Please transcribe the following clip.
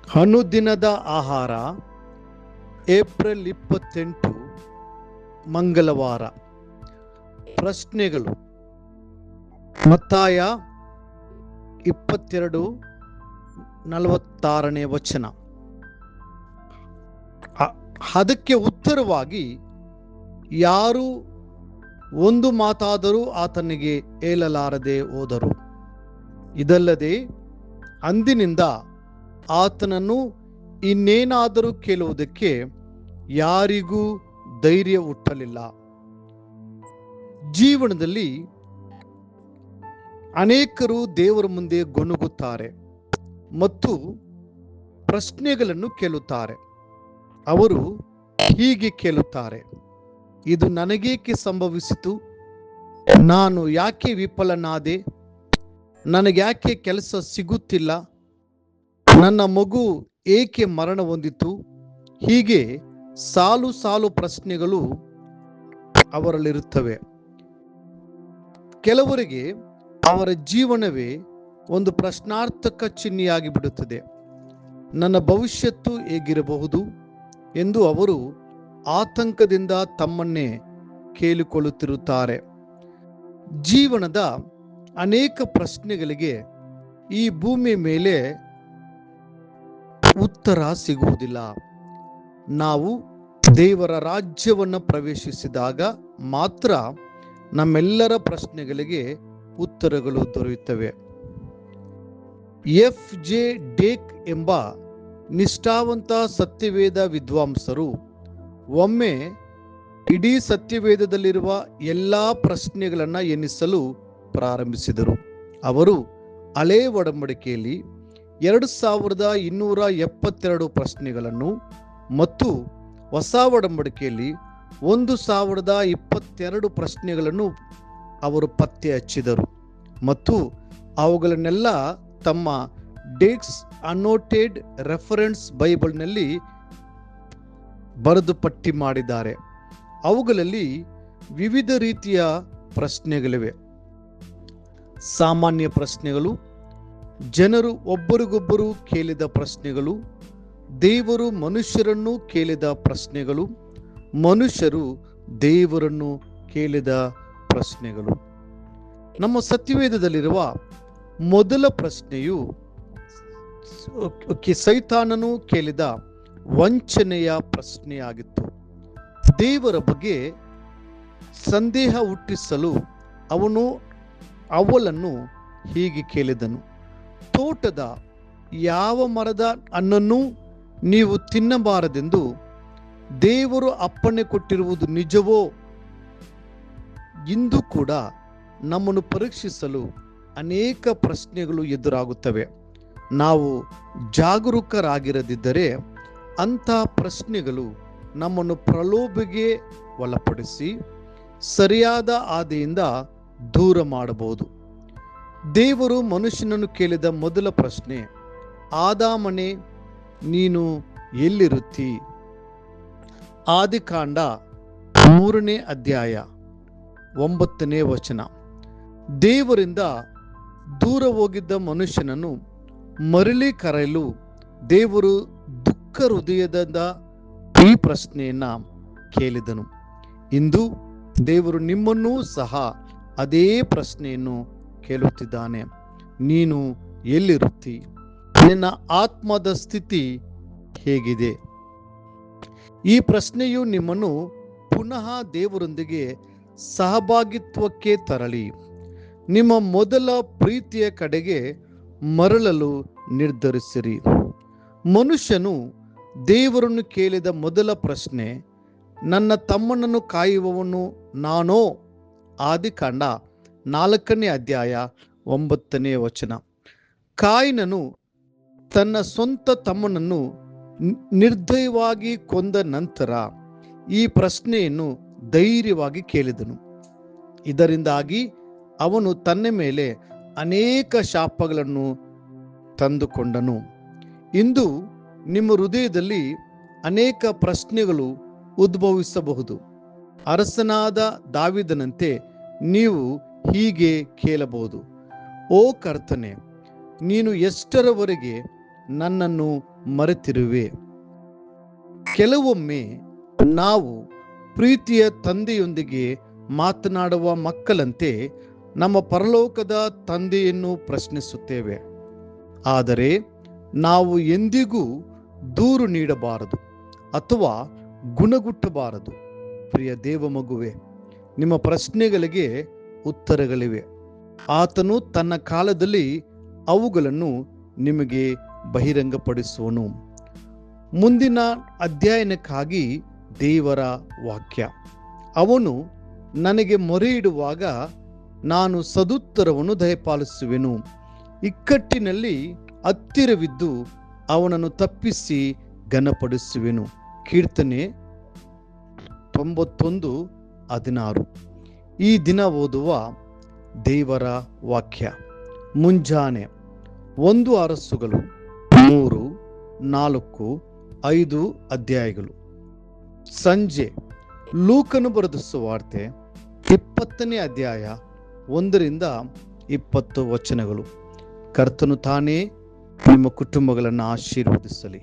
ಅನುದಿನದ ಆಹಾರ, ಏಪ್ರಿಲ್ 28, ಮಂಗಳವಾರ. ಪ್ರಶ್ನೆಗಳು. ಮತ್ತಾಯ 22:46 ವಚನ. ಅದಕ್ಕೆ ಉತ್ತರವಾಗಿ ಯಾರು ಒಂದು ಮಾತಾದರೂ ಆತನಿಗೆ ಹೇಳಲಾರದೆ ಹೋದರು. ಇದಲ್ಲದೆ ಅಂದಿನಿಂದ ಆತನನ್ನು ಇನ್ನೇನಾದರೂ ಕೇಳುವುದಕ್ಕೆ ಯಾರಿಗೂ ಧೈರ್ಯ ಹುಟ್ಟಲಿಲ್ಲ. ಜೀವನದಲ್ಲಿ ಅನೇಕರು ದೇವರ ಮುಂದೆ ಗೊಣಗುತ್ತಾರೆ ಮತ್ತು ಪ್ರಶ್ನೆಗಳನ್ನು ಕೇಳುತ್ತಾರೆ. ಅವರು ಹೀಗೆ ಕೇಳುತ್ತಾರೆ: ಇದು ನನಗೇಕೆ ಸಂಭವಿಸಿತು? ನಾನು ಯಾಕೆ ವಿಫಲನಾದೆ? ನನಗ್ಯಾಕೆ ಕೆಲಸ ಸಿಗುತ್ತಿಲ್ಲ? ನನ್ನ ಮಗು ಏಕೆ ಮರಣ ಹೊಂದಿತು? ಹೀಗೆ ಸಾಲು ಸಾಲು ಪ್ರಶ್ನೆಗಳು ಅವರಲ್ಲಿರುತ್ತವೆ. ಕೆಲವರಿಗೆ ಅವರ ಜೀವನವೇ ಒಂದು ಪ್ರಶ್ನಾರ್ಥಕ ಚಿಹ್ನೆಯಾಗಿ ಬಿಡುತ್ತದೆ. ನನ್ನ ಭವಿಷ್ಯತ್ತು ಹೇಗಿರಬಹುದು ಎಂದು ಅವರು ಆತಂಕದಿಂದ ತಮ್ಮನ್ನೇ ಕೇಳಿಕೊಳ್ಳುತ್ತಿರುತ್ತಾರೆ. ಜೀವನದ ಅನೇಕ ಪ್ರಶ್ನೆಗಳಿಗೆ ಈ ಭೂಮಿಯ ಮೇಲೆ ಉತ್ತರ ಸಿಗುವುದಿಲ್ಲ. ನಾವು ದೇವರ ರಾಜ್ಯವನ್ನು ಪ್ರವೇಶಿಸಿದಾಗ ಮಾತ್ರ ನಮ್ಮೆಲ್ಲರ ಪ್ರಶ್ನೆಗಳಿಗೆ ಉತ್ತರಗಳು ದೊರೆಯುತ್ತವೆ. ಎಫ್.ಜೆ. ಡೇಕ್ ಎಂಬ ನಿಷ್ಠಾವಂತ ಸತ್ಯವೇದ ವಿದ್ವಾಂಸರು ಒಮ್ಮೆ ಇಡೀ ಸತ್ಯವೇದದಲ್ಲಿರುವ ಎಲ್ಲ ಪ್ರಶ್ನೆಗಳನ್ನು ಎನ್ನಿಸಲು ಪ್ರಾರಂಭಿಸಿದರು. ಅವರು ಹಳೆ ಒಡಂಬಡಿಕೆಯಲ್ಲಿ 2272 ಪ್ರಶ್ನೆಗಳನ್ನು ಮತ್ತು ಹೊಸ ಒಡಂಬಡಿಕೆಯಲ್ಲಿ 1022 ಪ್ರಶ್ನೆಗಳನ್ನು ಅವರು ಪತ್ತೆ ಹಚ್ಚಿದರು ಮತ್ತು ಅವುಗಳನ್ನೆಲ್ಲ ತಮ್ಮ ಡೇಕ್ಸ್ ಅನ್ನೋಟೆಡ್ ರೆಫರೆನ್ಸ್ ಬೈಬಲ್ನಲ್ಲಿ ಬರೆದು ಪಟ್ಟಿ ಮಾಡಿದ್ದಾರೆ. ಅವುಗಳಲ್ಲಿ ವಿವಿಧ ರೀತಿಯ ಪ್ರಶ್ನೆಗಳಿವೆ. ಸಾಮಾನ್ಯ ಪ್ರಶ್ನೆಗಳು, ಜನರು ಒಬ್ಬರಿಗೊಬ್ಬರು ಕೇಳಿದ ಪ್ರಶ್ನೆಗಳು, ದೇವರು ಮನುಷ್ಯರನ್ನು ಕೇಳಿದ ಪ್ರಶ್ನೆಗಳು, ಮನುಷ್ಯರು ದೇವರನ್ನು ಕೇಳಿದ ಪ್ರಶ್ನೆಗಳು. ನಮ್ಮ ಸತ್ಯವೇದದಲ್ಲಿರುವ ಮೊದಲ ಪ್ರಶ್ನೆಯು ಸೈತಾನನು ಕೇಳಿದ ವಂಚನೆಯ ಪ್ರಶ್ನೆಯಾಗಿತ್ತು. ದೇವರ ಬಗ್ಗೆ ಸಂದೇಹ ಹುಟ್ಟಿಸಲು ಅವನು ಅವಳನ್ನು ಹೀಗೆ ಕೇಳಿದನು: ತೋಟದ ಯಾವ ಮರದ ಹಣ್ಣನ್ನು ನೀವು ತಿನ್ನಬಾರದೆಂದು ದೇವರು ಅಪ್ಪಣೆ ಕೊಟ್ಟಿರುವುದು ನಿಜವೋ? ಇಂದು ಕೂಡ ನಮ್ಮನ್ನು ಪರೀಕ್ಷಿಸಲು ಅನೇಕ ಪ್ರಶ್ನೆಗಳು ಎದುರಾಗುತ್ತವೆ. ನಾವು ಜಾಗರೂಕರಾಗಿರದಿದ್ದರೆ ಅಂಥ ಪ್ರಶ್ನೆಗಳು ನಮ್ಮನ್ನು ಪ್ರಲೋಭೆಗೆ ಒಳಪಡಿಸಿ ಸರಿಯಾದ ಹಾದಿಯಿಂದ ದೂರ ಮಾಡಬಹುದು. ದೇವರು ಮನುಷ್ಯನನ್ನು ಕೇಳಿದ ಮೊದಲ ಪ್ರಶ್ನೆ: ಆದಾಮನೇ, ನೀನು ಎಲ್ಲಿರುತ್ತಿ? ಆದಿಕಾಂಡ 3ನೇ ಅಧ್ಯಾಯ 9ನೇ ವಚನ. ದೇವರಿಂದ ದೂರ ಹೋಗಿದ್ದ ಮನುಷ್ಯನನ್ನು ಮರಳಿ ಕರೆಯಲು ದೇವರು ದುಃಖ ಹೃದಯದಿಂದ ಈ ಪ್ರಶ್ನೆಯನ್ನ ಕೇಳಿದನು. ಇಂದು ದೇವರು ನಿಮ್ಮನ್ನೂ ಸಹ ಅದೇ ಪ್ರಶ್ನೆಯನ್ನು ಕೇಳುತ್ತಿದ್ದಾನೆ: ನೀನು ಎಲ್ಲಿರುತ್ತಿ? ನಿನ್ನ ಆತ್ಮದ ಸ್ಥಿತಿ ಹೇಗಿದೆ? ಈ ಪ್ರಶ್ನೆಯು ನಿಮ್ಮನ್ನು ಪುನಃ ದೇವರೊಂದಿಗೆ ಸಹಭಾಗಿತ್ವಕ್ಕೆ ತರಲಿ ನಿಮ್ಮ ಮೊದಲ ಪ್ರೀತಿಯ ಕಡೆಗೆ ಮರಳಲು ನಿರ್ಧರಿಸಿರಿ. ಮನುಷ್ಯನು ದೇವರನ್ನು ಕೇಳಿದ ಮೊದಲ ಪ್ರಶ್ನೆ: ನನ್ನ ತಮ್ಮನನ್ನು ಕಾಯುವವನು ನಾನೋ? ಆದಿಕಾಂಡ 4ನೇ ಅಧ್ಯಾಯ 9ನೇ ವಚನ. ಕಾಯಿನನು ತನ್ನ ಸ್ವಂತ ತಮ್ಮನನ್ನು ನಿರ್ದಯವಾಗಿ ಕೊಂದ ನಂತರ ಈ ಪ್ರಶ್ನೆಯನ್ನು ಧೈರ್ಯವಾಗಿ ಕೇಳಿದನು. ಇದರಿಂದಾಗಿ ಅವನು ತನ್ನ ಮೇಲೆ ಅನೇಕ ಶಾಪಗಳನ್ನು ತಂದುಕೊಂಡನು. ಇಂದು ನಿಮ್ಮ ಹೃದಯದಲ್ಲಿ ಅನೇಕ ಪ್ರಶ್ನೆಗಳು ಉದ್ಭವಿಸಬಹುದು. ಅರಸನಾದ ದಾವೀದನಂತೆ ನೀವು ಹೀಗೆ ಕೇಳಬಹುದು: ಓ ಕರ್ತನೇ, ನೀನು ಎಷ್ಟರವರೆಗೆ ನನ್ನನ್ನು ಮರೆತಿರುವೆ. ಕೆಲವೊಮ್ಮೆ ನಾವು ಪ್ರೀತಿಯ ತಂದೆಯೊಂದಿಗೆ ಮಾತನಾಡುವ ಮಕ್ಕಳಂತೆ ನಮ್ಮ ಪರಲೋಕದ ತಂದೆಯನ್ನು ಪ್ರಶ್ನಿಸುತ್ತೇವೆ. ಆದರೆ ನಾವು ಎಂದಿಗೂ ದೂರು ನೀಡಬಾರದು ಅಥವಾ ಗುಣಗುಟ್ಟಬಾರದು. ಪ್ರಿಯ ದೇವ ಮಗುವೆ, ನಿಮ್ಮ ಪ್ರಶ್ನೆಗಳಿಗೆ ಉತ್ತರಗಳಿವೆ. ಆತನು ತನ್ನ ಕಾಲದಲ್ಲಿ ಅವುಗಳನ್ನು ನಿಮಗೆ ಬಹಿರಂಗಪಡಿಸುವನು. ಮುಂದಿನ ಅಧ್ಯಯನಕ್ಕಾಗಿ ದೇವರ ವಾಕ್ಯ. ಅವನು ನನಗೆ ಮೊರೆ ಇಡುವಾಗ ನಾನು ಸದುತ್ತರವನ್ನು ದಯಪಾಲಿಸುವೆನು. ಇಕ್ಕಟ್ಟಿನಲ್ಲಿ ಹತ್ತಿರವಿದ್ದು ಅವನನ್ನು ತಪ್ಪಿಸಿ ಘನಪಡಿಸುವೆನು. ಕೀರ್ತನೆ 91:16. ಈ ದಿನ ಓದುವ ದೇವರ ವಾಕ್ಯ. ಮುಂಜಾನೆ 1 ಅರಸುಗಳು 3, 4, 5 ಅಧ್ಯಾಯಗಳು. ಸಂಜೆ ಲೂಕನು ಬರೆದ ಸುವಾರ್ತೆ 20ನೇ ಅಧ್ಯಾಯ 1-20 ವಚನಗಳು. ಕರ್ತನು ತಾನೇ ನಿಮ್ಮ ಕುಟುಂಬಗಳನ್ನು ಆಶೀರ್ವದಿಸಲಿ.